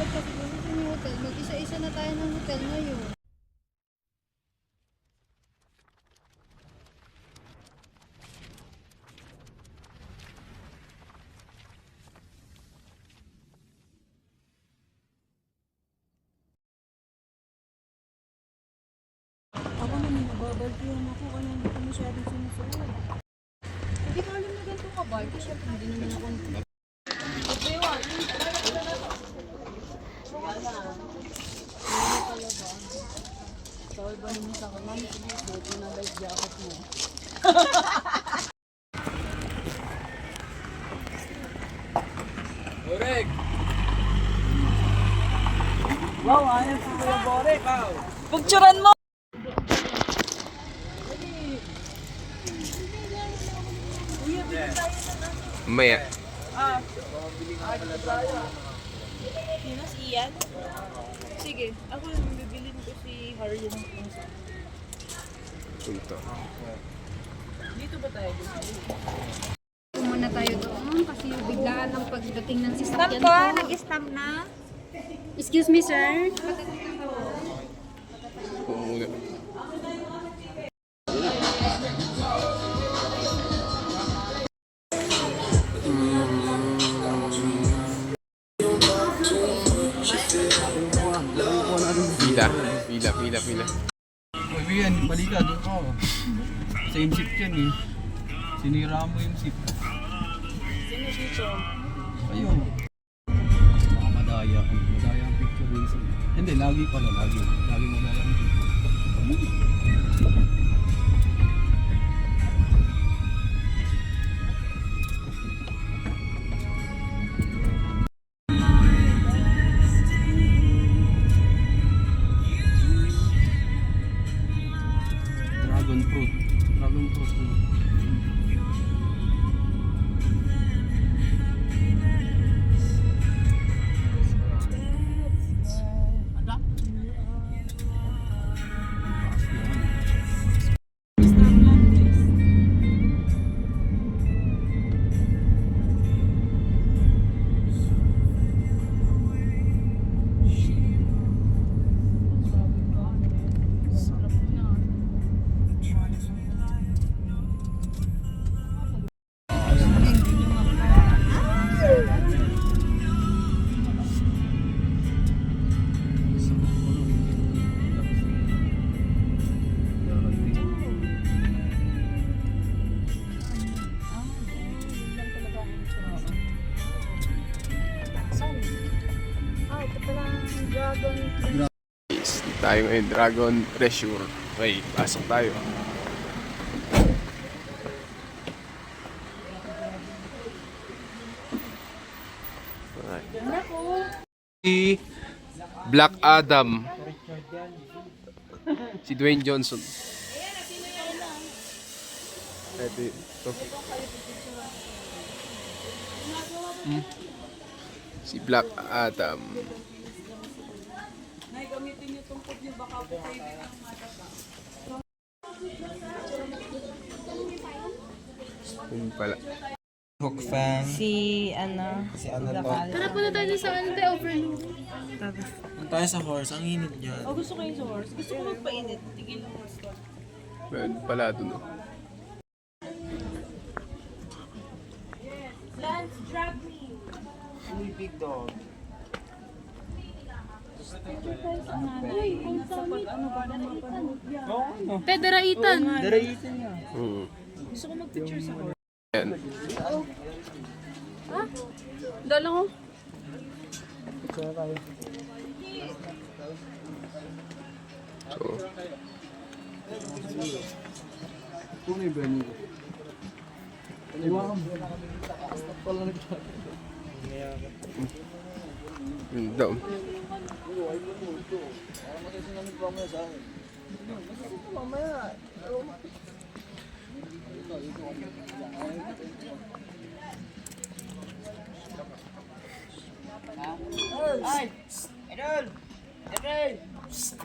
dapat kasi gusto yung hotel. Mag-isa-isa na tayo ng hotel ngayon. Ako naman nababaltiyan ako kaya hindi ko masyadong sinusunod. Hindi ko alam na ganito ka ba? Kasi syempre hindi naman ako... Tawag ba naman sa akin, mami, buti na life jacket mo. Borek! Wow, ayos si Kuya Borek. Pagtsuran mo! Maya. Sino si Ian? Sige, ako yung bibilin ko si Harry ng puso. Punta. Dito ba tayo? Muna tayo doon kasi biglaan ng pagdating ng sasakyan Stamp po, nag-stamp na. Excuse me, sir. Oo nga. Pila. Uy, yan, balik ka, doon ka. Same ship yan eh. Sinira mo yung ship. Sino dito? Ayun. Baka madaya. Madaya ang picture rin sila. Hindi, lagi pala, lagi. Lagi madaya ang picture. Dragon fruit. Dragon fruit. Tayo ngayon, Dragon Treasure. Okay, pasok tayo. Si Black Adam. Si Dwayne Johnson. Ito. Si Black Adam. Gamitin niyo itong food niyo, baka po kayo ng mataba. Yun pala. Hook fan. Si ano to? Tara po na tayo sa ano tayo, overlook. Punta tayo sa horse, ang init dyan. Oh, gusto ko yung sa horse. Gusto ko magpainit. Tigil ng horse ko. Meron pala doon. Lance, drag me. Uy, big dog. Te, daraitan. Daraitan niya. Gusto ko mag-picture sa horse. Yan. Ha? Dala ko. So, Tunay ba niyo? Iwan mo. Pala yun daw.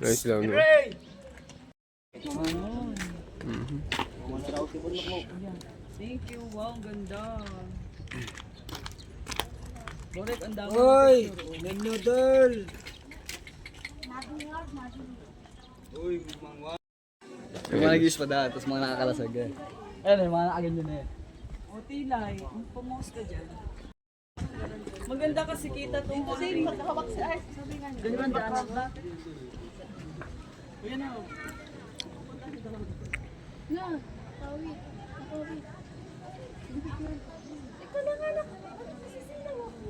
Nice lang, no? Thank you. Wow, ganda. Oy! Nag-noodle! Yung mga nag-use pa dahil, tapos mga nakakalasag eh. Ayun, yung mga nakaganyan na eh. O, Tilay, pumos ka dyan. Maganda kasi kita itong kasi magkahawak si Art. Sabi nga niya. Ganun daan ba? Ayan na. Na, tawid. Tawid. Ikaw na nga na. Sisilaw ako.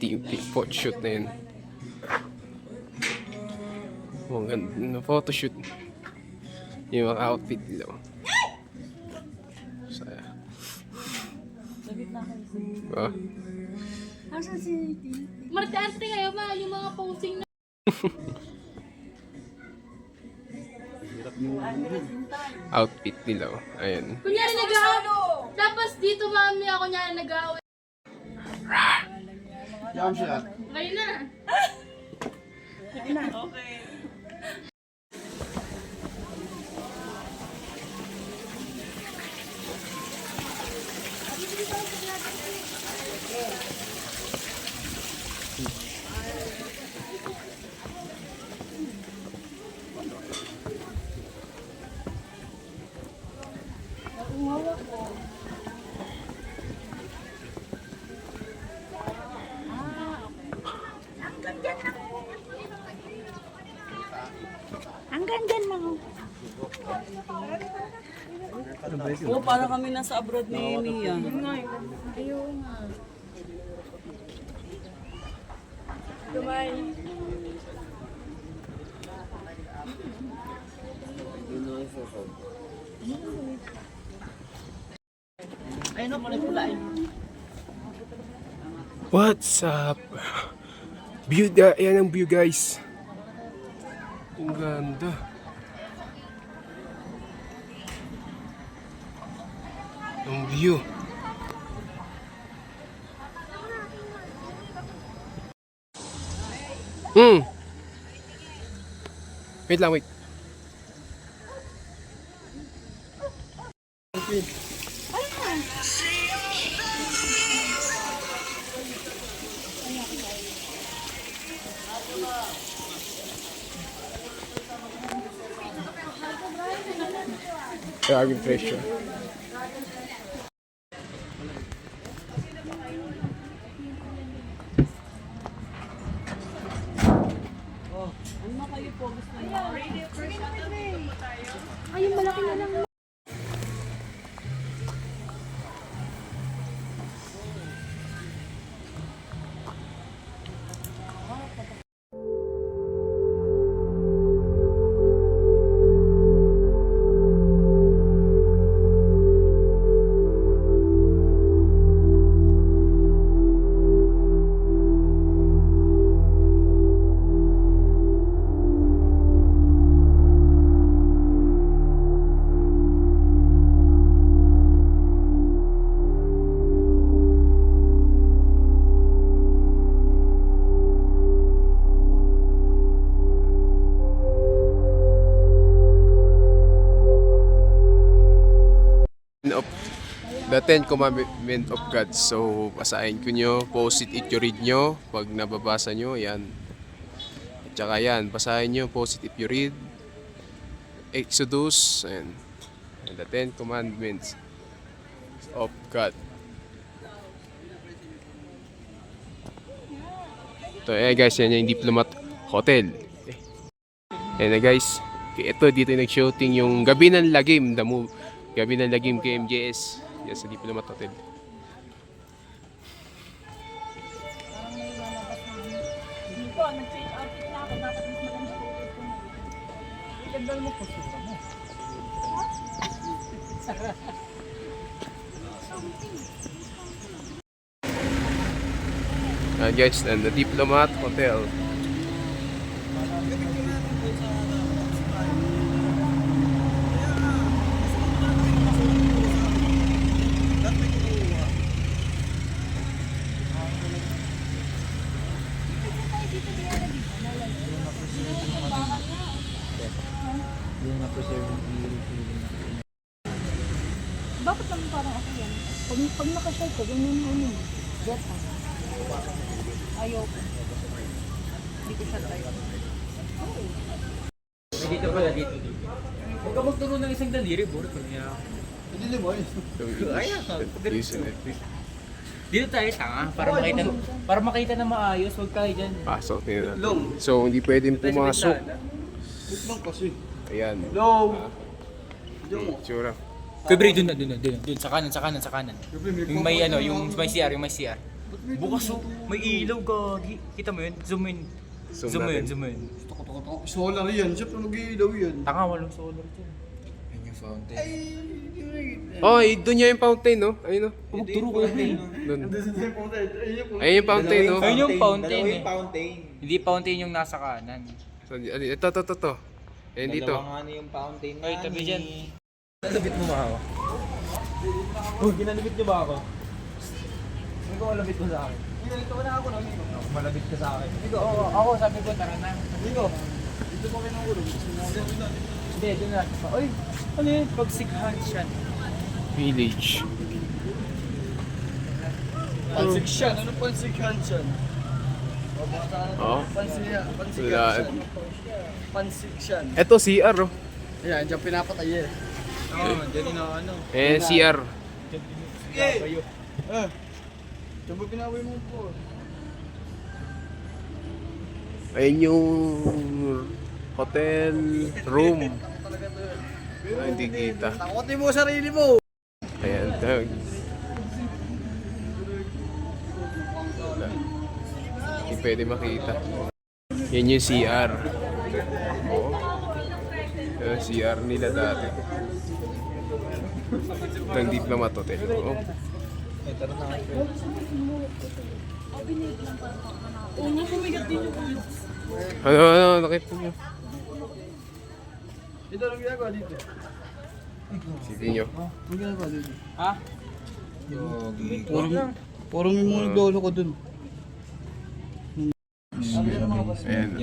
Yung photoshoot na yun. Oh, ganda na photoshoot. Yung mga outfit nila. Saya. Ah? Marte-arte kayo ma, yung mga posing na. Outfit nila. Ayan. Kunyari nag-aaway. Tapos dito mami ako niya nag-aaway. Jump shot. Kayo na. Okay. Hanggang dyan lang. Oo, para kami nasa abroad ni Nia. Ayaw nga. Ayun o, pula eh. What's up? View, yan ang view guys. Ang ganda. Ang view. Wait lang, wait. Grabing presyo. Ano kayo po? Gusto niyo? Ay, yung malaki na lang. The Ten Commandment of God. So, basahin ko nyo. Post it if you read nyo. Pag nababasa nyo, yan. At saka yan, basahin nyo. Post it if you read. Exodus. And the Ten Commandments of God. Ito, guys, yan yung Diplomat Hotel. Ayan na guys. Ito, dito yung nag-shooting yung Gabi ng Lagim. Gabi ng Lagim kay MJS. Yan sa Diplomat Hotel. Hindi ko, nag-change outfit na ako. Dapat mas maganda ko ito. Itagdal mo po sura mo. Ayan guys, and the Diplomat Hotel. Bakit lang parang ako yan? Pag naka-short ko, ganyan mo yun. Get on. Ayoko. Hindi ko siya try. Dito pala, dito. Huwag ka magturo ng isang daliri, bro. Kanya. Hindi mo yun. Dito tayo tanga para makita na maayos, huwag tayo diyan. Pasok nila. So, hindi pwedeng pumasok. Lang kasi. Ayan. Hello. Tsura. February doon sa kanan. Yung may ano, yung may CR. Bukas oh, may ilaw gagi. Kita mo yun? Zoom in. Zoom natin. Zoom in. Solar yan, siyempre mag-iilaw yan. Taka, walang solar dyan. Yan yung fountain. Oh, doon niya yung fountain, no? Ayun, no? Turo ko yun. Doon. Ayun yung fountain, no? Ayun yung fountain eh. Hindi fountain yung nasa kanan. So, ito. Ayun dito. yung fountain Ay, tabi dyan. Nalabit mo ba ako? Oh, ginalabit niyo ba ako? Hindi ko malabit mo sa akin. Ginalito ko na ako namin. Malabit ka sa akin. Hindi ko, ako sabi ko, tara na. Hindi ko. Dito ko kayo nangulog. Hindi, doon na. Oy, ano yun? Pagsikhan siya. Village. Pansiksyan, ano pansiksyan? Oh. Wala. Pansiksyan. Ito, CR, oh. Ayan, dyan pinapatay eh. Oo, dyan na ano. CR. Dyan ba pinaway mo po? Ayun yung hotel room. Hindi kita. Takotin mo sarili mo! Ayan, wala. Hindi pwede makita. Yan yung CR. Oo. Yan yung CR nila dati. Itong Diplomat Hotel. Oo. Una, kumigat din yung ulo. Ano, nakita nyo? Ito lang ginagawa dito. Sige nyo. Ano ginagawa dito? Ha? Parang may mga nagdolo ko dun. Ayan.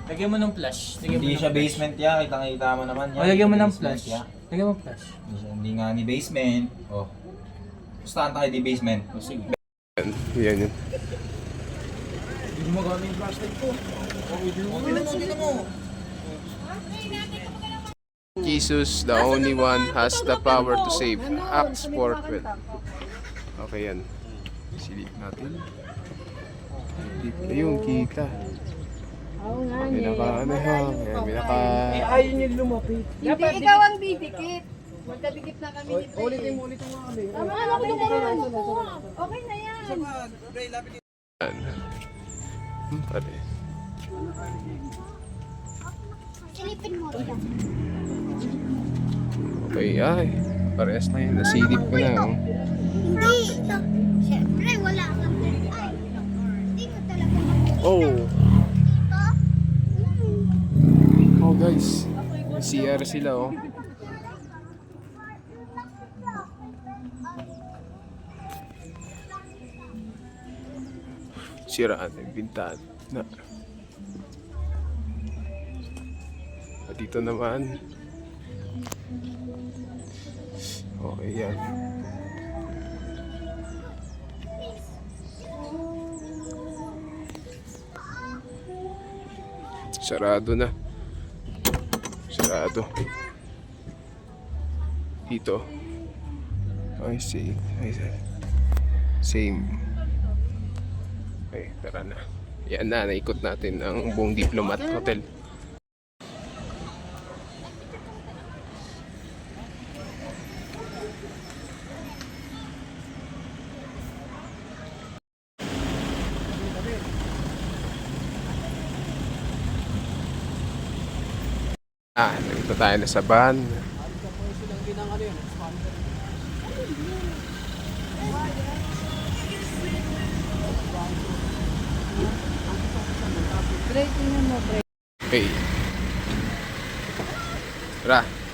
Lagyan mo ng flash. Hindi siya basement ya, kitang-kita mo naman yan. O, lagyan mo ng Basement flash. ya. Lagyan mo flash. Hindi nga ni basement. Oh. Pustahan tayo di basement. O, sige. Yan yun. Jesus, the only one, has the power to save. Acts 4:12. Okay yan. Silip natin. Ayun, kita. May naka, ano ha? May naka... Ayun yung lumapit. Hindi, ikaw ang didikit. Magkadikit na kami dito. Ulitin mo nga kami. Tama na ako yung kailangan mo po. Okay na yan. Pare. Silipin mo rin. Okay, ay. Parehas na yun. Nasilip ko na. Oh. Hindi. Siyempre, wala kang ay. Hindi ko talaga makikita. Oh. Oh guys. May CR sila oh. Siraan yung bintana. Dito naman. Okay yan. Sarado na. Sarado. Dito. I see. Same. Okay, tara na. Yan na, naikot natin ang buong Diplomat Hotel. Nandito tayo na sa van. Break, tingnan mo, break. Okay. Tara.